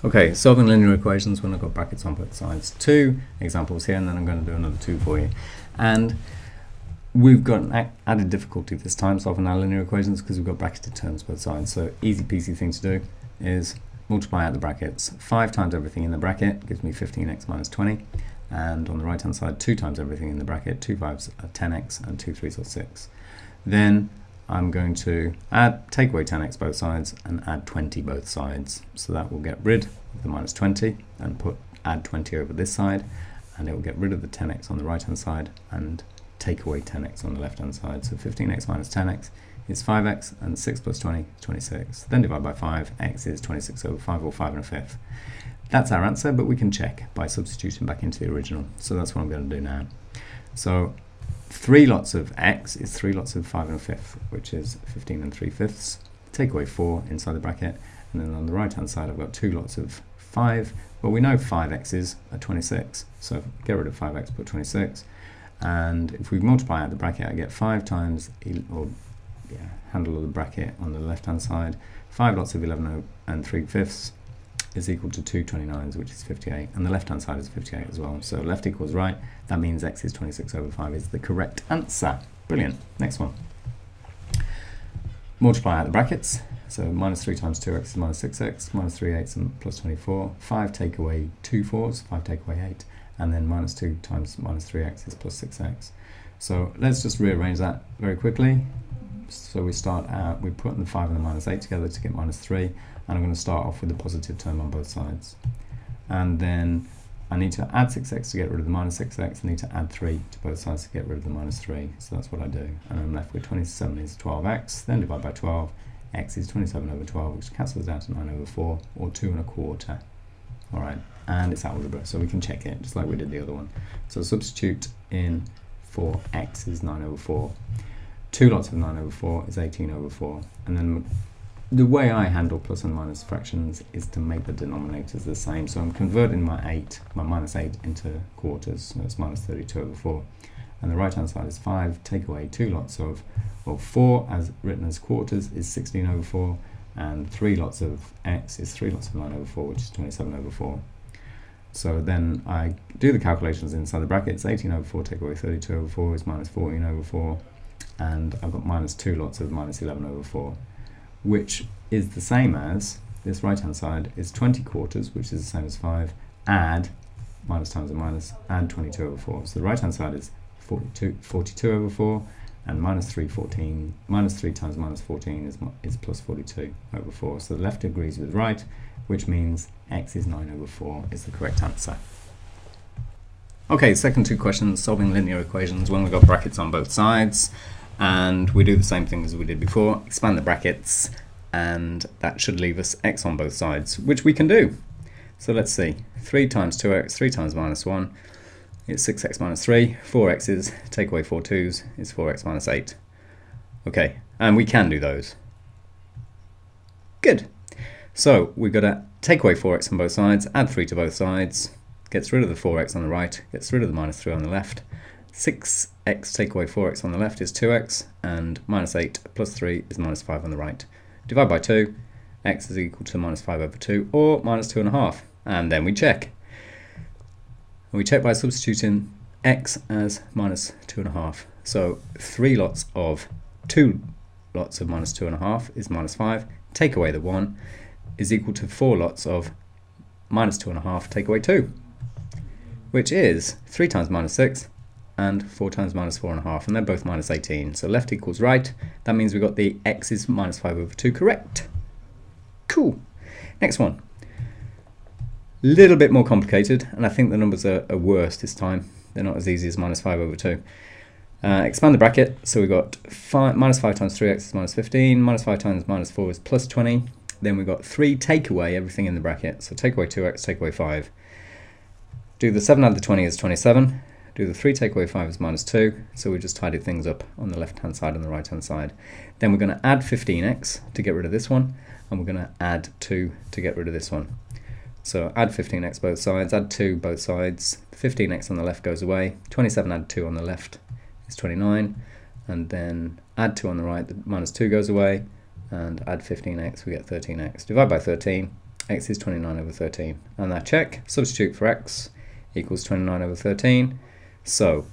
Okay, solving linear equations when I've got brackets on both sides. Two examples here, and then I'm going to do another two for you. And we've got an added difficulty this time solving our linear equations because we've got bracketed terms both sides. So easy peasy thing to do is multiply out the brackets. 5 times everything in the bracket gives me 15x minus 20. And on the right hand side, 2 times everything in the bracket, 2 5s are 10x and 2 3s are 6. Then I'm going to take away 10x both sides and add 20 both sides. So that will get rid of the minus 20 and add 20 over this side, and it will get rid of the 10x on the right hand side and take away 10x on the left hand side. So 15x minus 10x is 5x, and 6 plus 20 is 26. Then divide by 5, x is 26 over 5, or 5 1/5. That's our answer, but we can check by substituting back into the original. So that's what I'm going to do now. So 3 lots of x is 3 lots of 5 1/5, which is 15 and 3/5. Take away 4 inside the bracket, and then on the right hand side I've got 2 lots of 5. Well, we know 5x's are 26, so get rid of 5x, put 26. And if we multiply out the bracket, I get 5 times, handle of the bracket on the left hand side, 5 lots of 11 and 3/5 is equal to 2 29s, which is 58, and the left hand side is 58 as well. So left equals right. That means x is 26 over 5 is the correct answer. Brilliant. Next one. Multiply out the brackets. So minus 3 times 2x is minus 6x, minus 3 8s and plus 24. 5 take away 2 4s, 5 take away 8, and then minus 2 times minus 3x is plus 6x. So let's just rearrange that very quickly. So we start out, we put the 5 and the minus 8 together to get minus 3, and I'm going to start off with the positive term on both sides. And then I need to add 6x to get rid of the minus 6x, I need to add 3 to both sides to get rid of the minus 3, so that's what I do. And I'm left with 27 is 12x, then divide by 12, x is 27 over 12, which cancels down to 9 over 4, or 2 1/4. Alright, and it's algebra, so we can check it, just like we did the other one. So substitute in for x is 9 over 4. 2 lots of 9 over 4 is 18 over 4. And then the way I handle plus and minus fractions is to make the denominators the same. So I'm converting my minus 8 into quarters. So it's minus 32 over 4. And the right hand side is 5. Take away 2 lots of 4 as written as quarters is 16 over 4. And 3 lots of x is 3 lots of 9 over 4, which is 27 over 4. So then I do the calculations inside the brackets. 18 over 4 take away 32 over 4 is minus 14 over 4. And I've got minus 2 lots of minus 11 over 4, which is the same as this right hand side is 20 quarters, which is the same as 5, add minus times a minus, add 22 over 4. So the right hand side is 42 over 4, and minus 3 times minus 14 is plus 42 over 4. So the left agrees with right, which means x is 9 over 4 is the correct answer. Okay, second two questions, solving linear equations when we've got brackets on both sides. And we do the same thing as we did before, expand the brackets, and that should leave us x on both sides, which we can do. So let's see, 3 times 2x, 3 times minus 1, it's 6x minus 3, 4x's, take away 4 2's, is 4x minus 8. Okay, and we can do those. Good. So we've got to take away 4x on both sides, add 3 to both sides, gets rid of the 4x on the right, gets rid of the minus 3 on the left. 6x take away 4x on the left is 2x, and minus 8 plus 3 is minus 5 on the right. Divide by 2, x is equal to minus 5 over 2, or minus 2.5, and then we check. And we check by substituting x as minus 2.5. So 2 lots of minus 2.5 is minus 5, take away the 1 is equal to 4 lots of minus 2.5, take away 2, which is 3 times minus 6, and 4 times minus 4.5, and they're both minus 18. So left equals right. That means we got the x is minus 5 over 2 correct. Cool. Next one. Little bit more complicated, and I think the numbers are worse this time. They're not as easy as minus 5 over 2. Expand the bracket. So we've got minus 5 times 3x is minus 15. Minus 5 times minus 4 is plus 20. Then we've got 3 take away everything in the bracket. So take away 2x, take away 5. Do the 7 add the 20 is 27. Do the 3 take away 5 is minus 2, so we just tidied things up on the left hand side and the right hand side. Then we're going to add 15x to get rid of this one, and we're going to add 2 to get rid of this one. So add 15x both sides, add 2 both sides, 15x on the left goes away, 27 add 2 on the left is 29, and then add 2 on the right, the minus 2 goes away, and add 15x, we get 13x. Divide by 13, x is 29 over 13. And that check, substitute for x equals 29 over 13. So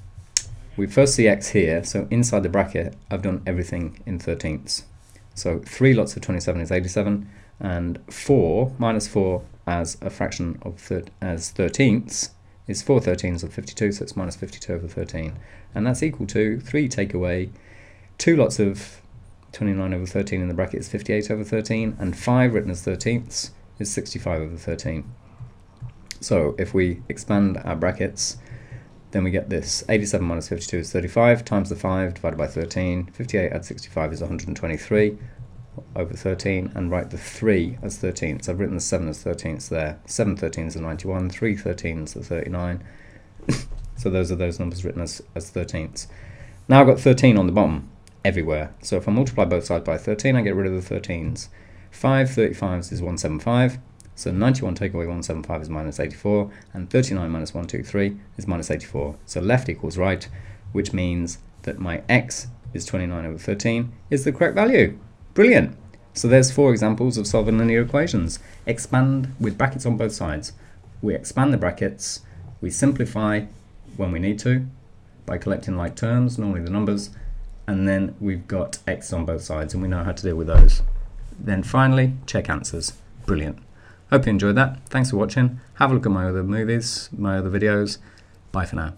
we first see x here, so inside the bracket I've done everything in 13ths. So 3 lots of 27 is 87, and 4 minus 4 as a fraction of as 13ths is 4 13ths of 52, so it's minus 52 over 13. And that's equal to 3 take away 2 lots of 29 over 13 in the bracket is 58 over 13, and 5 written as 13ths is 65 over 13. So if we expand our brackets, then we get this. 87 minus 52 is 35, times the 5 divided by 13. 58 add 65 is 123 over 13, and write the 3 as 13ths. I've written the 7 as 13ths there. 7 13ths are 91, 3 13ths are 39. So those are those numbers written as 13ths. Now I've got 13 on the bottom everywhere. So if I multiply both sides by 13, I get rid of the 13s. 5 35s is 175. So 91 take away 175 is minus 84, and 39 minus 123 is minus 84. So left equals right, which means that my x is 29 over 13 is the correct value. Brilliant. So there's 4 examples of solving linear equations. Expand with brackets on both sides. We expand the brackets, we simplify when we need to by collecting like terms, normally the numbers, and then we've got x on both sides and we know how to deal with those. Then finally, check answers. Brilliant. Hope you enjoyed that. Thanks for watching. Have a look at my other movies, my other videos. Bye for now.